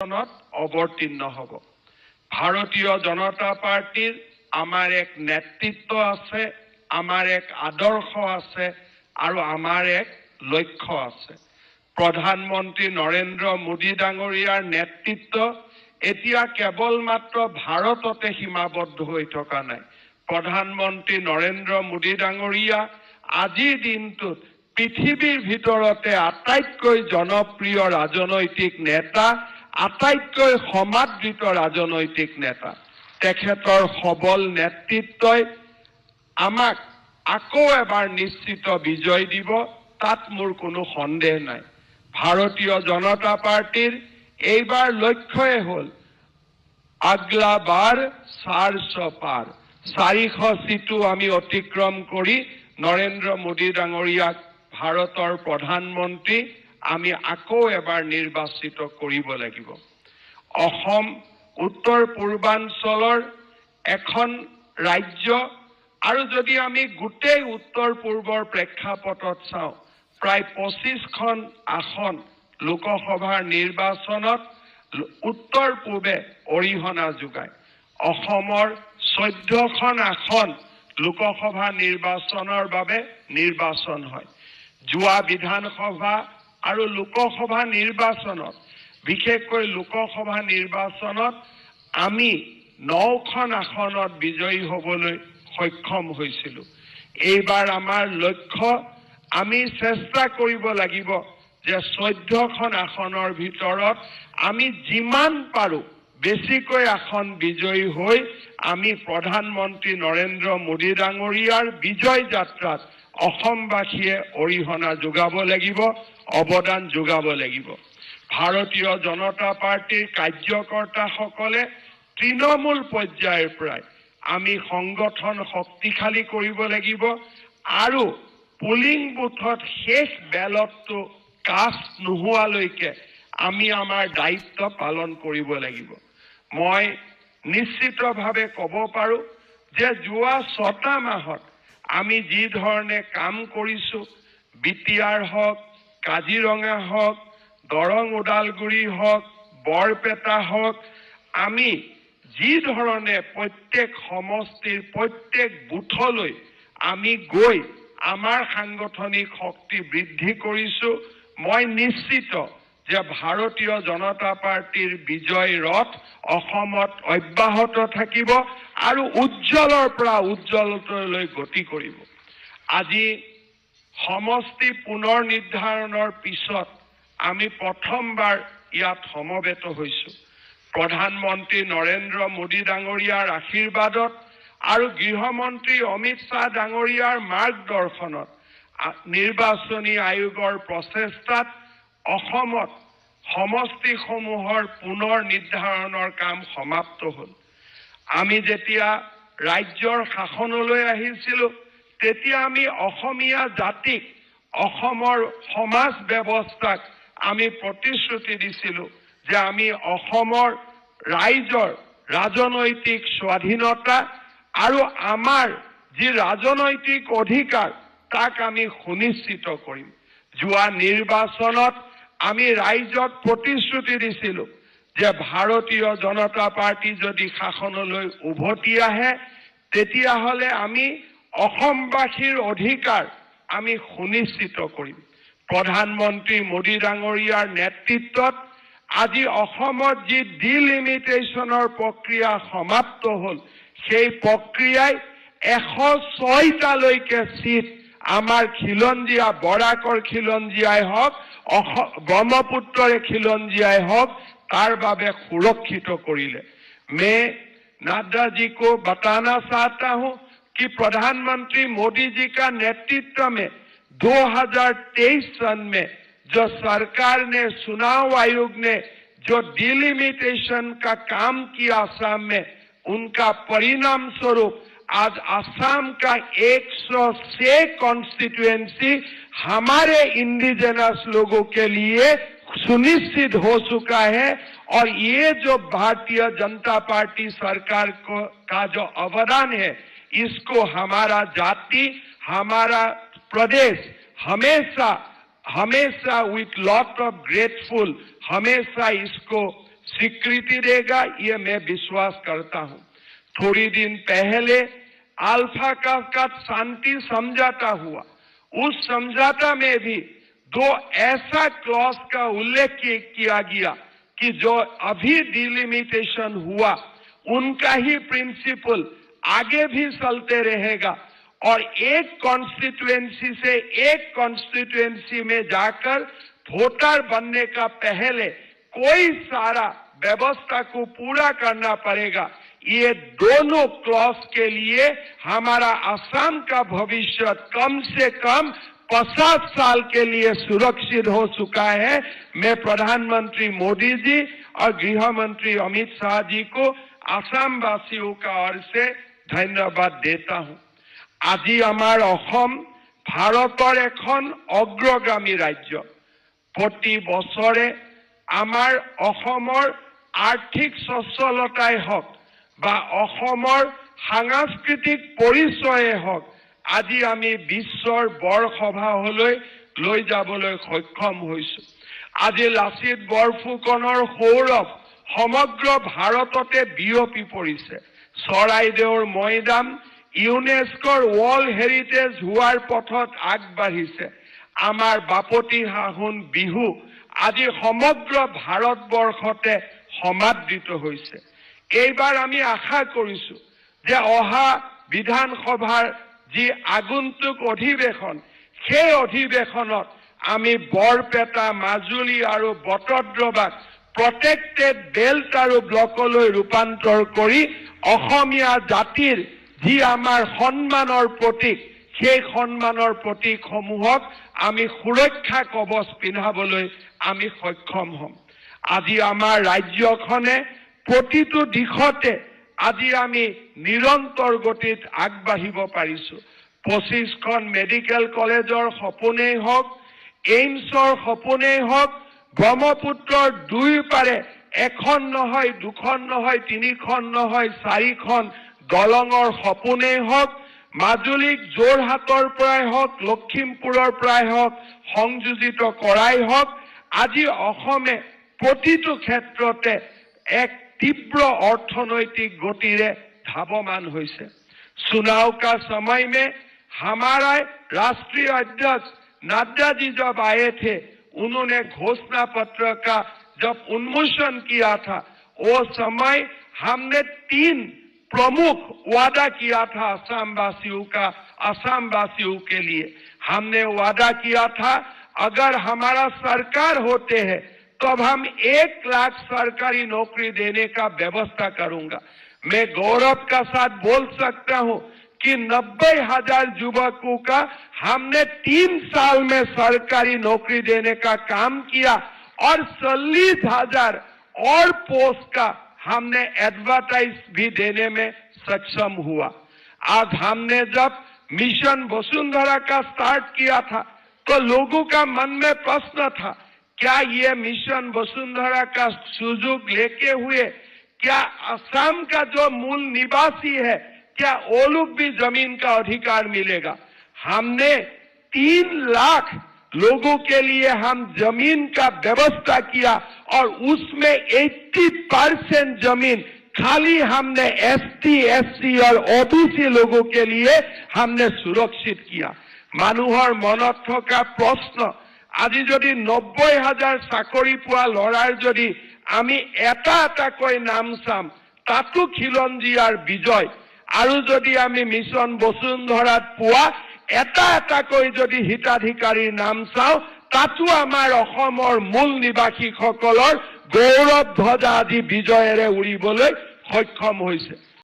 নিৰ্বাচনত অৱতীৰ্ণ হ'ব। ভাৰতীয় জনতা পাৰ্টিৰ আমাৰ এক নেতৃত্ব আছে, আমাৰ এক আদৰ্শ আছে আৰু আমাৰ এক লক্ষ্য আছে। প্ৰধানমন্ত্ৰী নৰেন্দ্ৰ মোদী ডাঙৰীয়াৰ নেতৃত্ব এতিয়া কেৱল মাত্ৰ ভাৰততে সীমাবদ্ধ হৈ থকা নাই। প্ৰধানমন্ত্ৰী নৰেন্দ্ৰ মোদী ডাঙৰীয়া আজিৰ দিনটোত পৃথিৱীৰ ভিতৰতে আটাইতকৈ জনপ্ৰিয় ৰাজনৈতিক নেতা, আটাইতকৈ সমাদৃত ৰাজনৈতিক নেতা। তেখেতৰ সবল নেতৃত্বই আমাক আকৌ এবাৰ নিশ্চিত বিজয় দিব, তাত মোৰ কোনো সন্দেহ নাই। ভাৰতীয় জনতা পাৰ্টিৰ এইবাৰ লক্ষ্যই হ'ল আগলা বাৰ 400 পাৰ, 400 সিটো আমি অতিক্ৰম কৰি নৰেন্দ্ৰ মোদী ডাঙৰীয়াক ভাৰতৰ প্ৰধানমন্ত্ৰী আমি আকৌ এবাৰ নিৰ্বাচিত কৰিব লাগিব। অসম উত্তৰ পূৰ্বাঞ্চলৰ এখন ৰাজ্য আৰু যদি আমি গোটেই উত্তৰ পূৰ্বৰ প্ৰেক্ষাপটত চাওঁ, প্ৰায় 25খন আসন লোকসভাৰ নিৰ্বাচনত উত্তৰ পূবে অৰিহণা যোগায়। অসমৰ 14খন আসন লোকসভা নিৰ্বাচনৰ বাবে নিৰ্বাচন হয়। যোৱা বিধানসভা আৰু লোকসভা নিৰ্বাচনত, বিশেষকৈ লোকসভা নিৰ্বাচনত আমি 9খন আসনত বিজয়ী হ'বলৈ সক্ষম হৈছিলোঁ। এইবাৰ আমাৰ লক্ষ্য, আমি চেষ্টা কৰিব লাগিব যে 14খন আসনৰ ভিতৰত আমি যিমান পাৰোঁ বেছিকৈ আসন বিজয়ী হৈ আমি প্ৰধানমন্ত্ৰী নৰেন্দ্ৰ মোদী ডাঙৰীয়াৰ বিজয় যাত্ৰাত অসমবাসীয়ে অৰিহণা যোগাব লাগিব, অৱদান যোগাব লাগিব। ভাৰতীয় জনতা পাৰ্টিৰ কাৰ্যকৰ্তাসকলে তৃণমূল পৰ্যায়ৰ পৰাই আমি সংগঠন শক্তিশালী কৰিব লাগিব আৰু পোলিং বুথত শেষ বেলটটো কাষ্ট নোহোৱালৈকে আমি আমাৰ দায়িত্ব পালন কৰিব লাগিব। মই নিশ্চিতভাৱে ক'ব পাৰোঁ যে যোৱা 6টা মাহত আমি যি ধৰণে কাম কৰিছোঁ, বিটিআৰ হওক, কাজিৰঙা হওক, দৰং ওদালগুৰি হওক, বৰপেটা হওক, আমি যি ধৰণে প্ৰত্যেক সমষ্টিৰ প্ৰত্যেক বুথলৈ আমি গৈ আমাৰ সাংগঠনিক শক্তি বৃদ্ধি কৰিছোঁ, মই নিশ্চিত যে ভাৰতীয় জনতা পাৰ্টিৰ বিজয় ৰথ অসমত অব্যাহত থাকিব আৰু উজ্জ্বলৰ পৰা উজ্জ্বলতালৈ গতি কৰিব। আজি সমষ্টি পুনৰ নিৰ্ধাৰণৰ পিছত আমি প্ৰথমবাৰ ইয়াত সমবেত হৈছোঁ। প্ৰধানমন্ত্ৰী নৰেন্দ্ৰ মোদী ডাঙৰীয়াৰ আশীৰ্বাদত আৰু গৃহমন্ত্ৰী অমিত শ্বাহ ডাঙৰীয়াৰ মাৰ্গদৰ্শনত নিৰ্বাচনী আয়োগৰ প্ৰচেষ্টাত অসমত সমষ্টিসমূহৰ পুনৰ নিৰ্ধাৰণৰ কাম সমাপ্ত হ'ল। আমি যেতিয়া ৰাজ্যৰ শাসনলৈ আহিছিলোঁ, তেতিয়া আমি অসমীয়া জাতিক, অসমৰ সমাজ ব্যৱস্থাক আমি প্ৰতিশ্ৰুতি দিছিলোঁ যে আমি অসমৰ ৰাইজৰ ৰাজনৈতিক স্বাধীনতা আৰু আমাৰ যি ৰাজনৈতিক অধিকাৰ তাক আমি সুনিশ্চিত কৰিম। যোৱা নিৰ্বাচনত আমি ৰাইজক প্ৰতিশ্ৰুতি দিছিলোঁ যে ভাৰতীয় জনতা পাৰ্টি যদি শাসনলৈ উভতি আহে তেতিয়াহ'লে আমি অসমবাসীৰ অধিকাৰ আমি সুনিশ্চিত কৰিম। প্ৰধানমন্ত্ৰী মোদী ডাঙৰীয়াৰ নেতৃত্বত আজি অসমত যি ডিলিমিটেশ্যনৰ প্ৰক্ৰিয়া সমাপ্ত হ'ল, সেই প্ৰক্ৰিয়াই 106টালৈকে চিট আমাৰ খিলঞ্জীয়া, বৰাকৰ খিলঞ্জীয়াই হওক, ব্ৰহ্মপুত্ৰৰে খিলঞ্জীয়াই হওক, তাৰ বাবে সুৰক্ষিত কৰিলে। मैं नड्डा जी को बताना चाहता हूं कि प्रधानमंत्री मोदी जी का नेतृत्व में 2023 सन में जो सरकार ने, चुनाव आयोग ने जो डिलिमिटेशन का काम किया असम में, उनका परिणाम स्वरूप आज असम का 106 कॉन्स्टिट्यूएंसी हमारे इंडिजिनस लोगों के लिए सुनिश्चित हो चुका है। और ये जो भारतीय जनता पार्टी सरकार का जो अवदान है, इसको हमारा जाति, हमारा प्रदेश हमेशा विथ लॉट ऑफ ग्रेटफुल हमेशा इसको स्वीकृति देगा, ये मैं विश्वास करता हूं। थोड़ी दिन पहले अल्फा का शांति समझौता हुआ, उस समझौता में भी दो ऐसा क्लॉज का उल्लेख किया गया कि जो अभी डिलिमिटेशन हुआ उनका ही प्रिंसिपल आगे भी चलते रहेगा और एक कॉन्स्टिट्यूएंसी से एक कॉन्स्टिट्यूएंसी में जाकर वोटर बनने का पहले कोई सारा व्यवस्था को पूरा करना पड़ेगा। ये दोनों क्लॉज के लिए हमारा असम का भविष्य कम से कम 50 साल के लिए सुरक्षित हो चुका है। मैं प्रधानमंत्री मोदी जी और गृह मंत्री अमित शाह जी को असम वासियों का ओर से धन्यवाद देता हूं। আজি আমাৰ অসম ভাৰতৰ এখন অগ্ৰগামী ৰাজ্য। প্ৰতি বছৰে আমাৰ অসমৰ আৰ্থিক সচ্ছলতাই হওক বা অসমৰ সাংস্কৃতিক পৰিচয়ে হওক, আজি আমি বিশ্বৰ বৰসভালৈ লৈ যাবলৈ সক্ষম হৈছো। আজি লাচিত বৰফুকনৰ সৌৰভ সমগ্ৰ ভাৰততে বিয়পি পৰিছে। চৰাইদেউৰ মৈদাম ইউনেস্কোৰ ৱৰ্ল্ড হেৰিটেজ হোৱাৰ পথত আগবাঢ়িছে। আমাৰ বাপতি সাহোন বিহু আজি সমগ্ৰ ভাৰতবৰ্ষতে সমাদৃত হৈছে। এইবাৰ আমি আশা কৰিছো যে অহা বিধানসভাৰ যি আগন্তুক অধিৱেশন, সেই অধিৱেশনত আমি বৰপেটা, মাজুলী আৰু বটদ্ৰৱাক প্ৰটেক্টেড বেল্ট আৰু ব্লকলৈ ৰূপান্তৰ কৰি অসমীয়া জাতিৰ যি আমাৰ সন্মানৰ প্ৰতীক, সেই সন্মানৰ প্ৰতীকসমূহক আমি সুৰক্ষা কৱচ পিন্ধাবলৈ আমি সক্ষম হ'ম। আজি আমাৰ ৰাজ্যখনে প্ৰতিটো দিশতে আজি আমি নিৰন্তৰ গতিত আগবাঢ়িব পাৰিছো। 25খন মেডিকেল কলেজৰ সপোনেই হওক, এইমছৰ সপোনেই হওক, ব্ৰহ্মপুত্ৰৰ দুয়োপাৰে এখন নহয়, দুখন নহয়, তিনিখন নহয়, 4খন দলঙৰ সপোনেই হওক, মাজুলীক যোৰহাটৰ পৰাই হওক, লখিমপুৰৰ পৰাই হওক সংযোজিত কৰাই হওক, আজি অসমে প্ৰতিটো ক্ষেত্ৰতে এক तीव्र अर्थनैतिक गति रे धावमान होइसे। चुनाव का समय में हमारा राष्ट्रीय अध्यक्ष नड्डा जी जब आए थे, उन्होंने घोषणा पत्र का जब उन्मोचन किया था, वो समय हमने 3 प्रमुख वादा किया था असम वासियों के लिए। हमने वादा किया था अगर हमारा सरकार होते हैं तब हम 1 लाख सरकारी नौकरी देने का व्यवस्था करूंगा। मैं गौरव का साथ बोल सकता हूं कि 90,000 युवकों का हमने 3 साल में सरकारी नौकरी देने का काम किया और 40,000 और पोस्ट का हमने एडवर्टाइज भी देने में सक्षम हुआ। आज हमने जब मिशन वसुंधरा का स्टार्ट किया था तो लोगों का मन में प्रश्न था, क्या ये मिशन वसुंधरा का सुযোগ लेके हुए क्या असम का जो मूल निवासी है, क्या वो लोग भी जमीन का अधिकार मिलेगा? हमने 3 लाख लोगों के लिए हम जमीन का व्यवस्था किया और उसमें 80% जमीन खाली हमने ST, SC और OBC लोगों के लिए हमने सुरक्षित किया। মানুহৰ মনত থকা প্ৰশ্ন, আজি যদি 90,000 চাকৰি পোৱা লৰাৰ যদি আমি এটা এটাকৈ নাম চাম, তাতো খিলঞ্জীয়াৰ বিজয়। আৰু যদি আমি মিছন বসুন্ধৰাত পোৱা এটা এটাকৈ যদি হিতাধিকাৰীৰ নাম চাওঁ, তাতো আমাৰ অসমৰ মূল নিবাসীসকলৰ গৌৰৱ ধ্বজা আজি বিজয়েৰে উৰিবলৈ সক্ষম হৈছে।